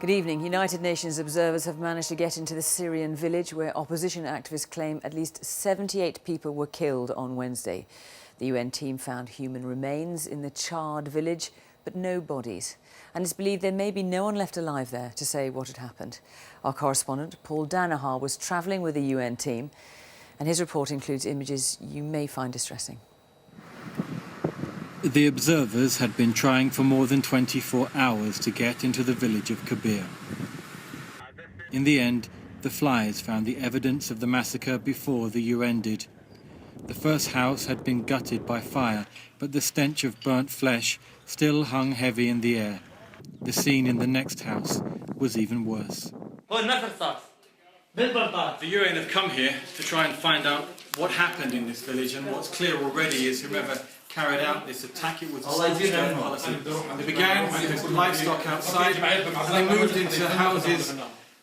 Good evening. United Nations observers have managed to get into the Syrian village where opposition activists claim at least 78 people were killed on Wednesday. The UN team found human remains in the charred village, but no bodies. And it's believed there may be no one left alive there to say what had happened. Our correspondent, Paul Danaher, was travelling with the UN team, and his report includes images you may find distressing. The observers had been trying for more than 24 hours to get into the village of Kabir. In the end, the flies found the evidence of the massacre before the UN did. The first house had been gutted by fire, but the stench of burnt flesh still hung heavy in the air. The scene in the next house was even worse. The UN have come here to try and find out what happened in this village, and what's clear already is whoever carried out this attack, it was a stop-start policy. They began with livestock outside, and they moved into houses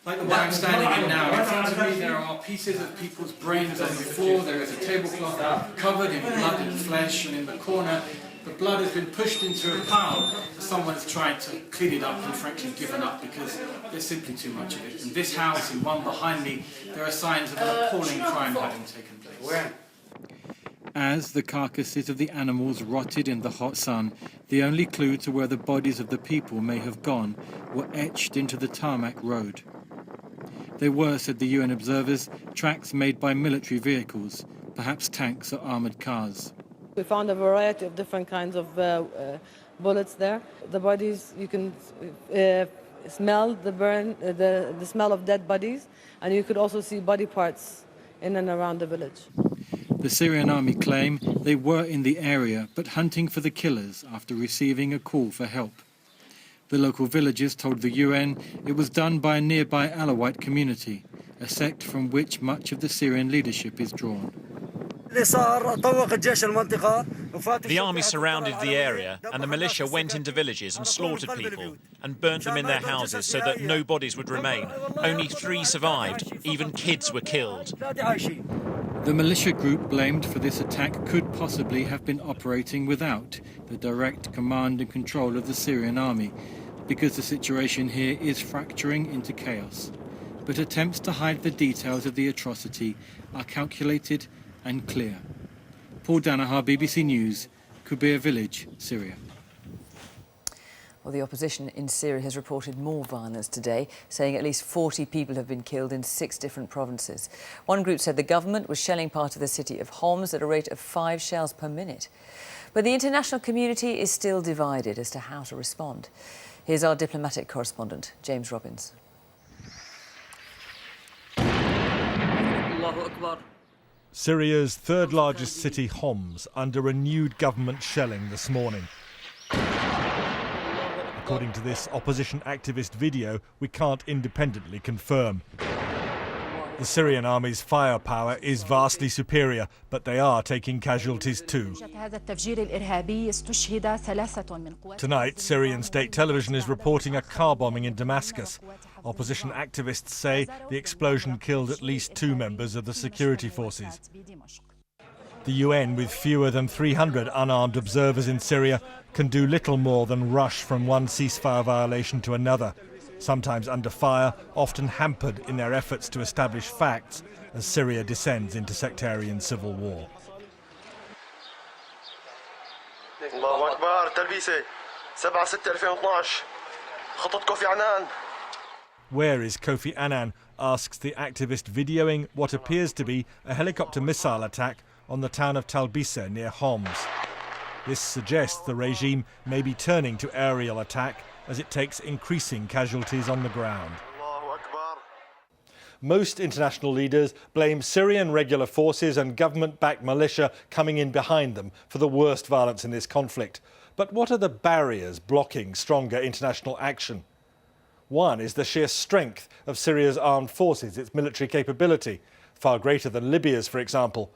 like the one I'm standing in now. In front of me there are pieces of people's brains on the floor. There is a tablecloth covered in blood and flesh, and in the corner the blood has been pushed into a pile. Someone's tried to clean it up and frankly given up because there's simply too much of it. In this house, in one behind me, there are signs of an appalling crime having taken place. As the carcasses of the animals rotted in the hot sun, the only clue to where the bodies of the people may have gone were etched into the tarmac road. They were, said the UN observers, tracks made by military vehicles, perhaps tanks or armoured cars. We found a variety of different kinds of bullets there. The bodies, you can smell the smell of dead bodies, and you could also see body parts in and around the village. The Syrian army claim they were in the area but hunting for the killers after receiving a call for help. The local villagers told the UN it was done by a nearby Alawite community, a sect from which much of the Syrian leadership is drawn. The army surrounded the area and the militia went into villages and slaughtered people and burnt them in their houses so that no bodies would remain. Only 3 survived. Even kids were killed. The militia group blamed for this attack could possibly have been operating without the direct command and control of the Syrian army, because the situation here is fracturing into chaos. But attempts to hide the details of the atrocity are calculated and clear. Paul Danaher, BBC News, Kabir village, Syria. Well, the opposition in Syria has reported more violence today, saying at least 40 people have been killed in 6 different provinces. One group said the government was shelling part of the city of Homs at a rate of 5 shells per minute. But the international community is still divided as to how to respond. Here's our diplomatic correspondent, James Robbins. Syria's third largest city, Homs, under renewed government shelling this morning. According to this opposition activist video, we can't independently confirm. The Syrian army's firepower is vastly superior, but they are taking casualties too. Tonight, Syrian state television is reporting a car bombing in Damascus. Opposition activists say the explosion killed at least 2 members of the security forces. The UN, with fewer than 300 unarmed observers in Syria, can do little more than rush from one ceasefire violation to another, sometimes under fire, often hampered in their efforts to establish facts as Syria descends into sectarian civil war. Where is Kofi Annan, asks the activist videoing what appears to be a helicopter missile attack on the town of Talbisa near Homs. This suggests the regime may be turning to aerial attack as it takes increasing casualties on the ground. Most international leaders blame Syrian regular forces and government-backed militia coming in behind them for the worst violence in this conflict. But what are the barriers blocking stronger international action? One is the sheer strength of Syria's armed forces, its military capability, far greater than Libya's, for example.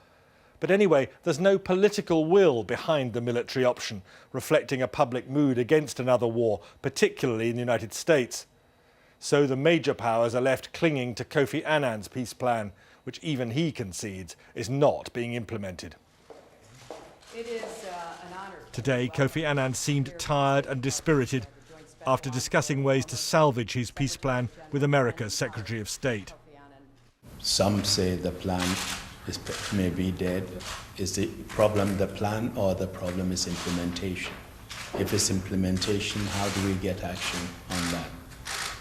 But anyway, there's no political will behind the military option, reflecting a public mood against another war, particularly in the United States. So the major powers are left clinging to Kofi Annan's peace plan, which even he concedes is not being implemented. Today, Kofi Annan seemed tired and dispirited. after discussing ways to salvage his peace plan with America's Secretary of State. Some say the plan may be dead. Is the problem the plan or the problem is implementation? If it's implementation, how do we get action on that?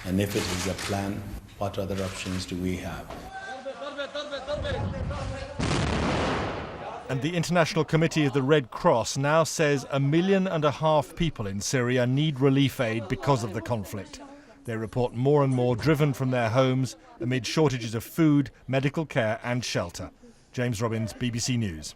And if it is a plan, what other options do we have? And the International Committee of the Red Cross now says 1.5 million people in Syria need relief aid because of the conflict. They report more and more driven from their homes amid shortages of food, medical care and shelter. James Robbins, BBC News.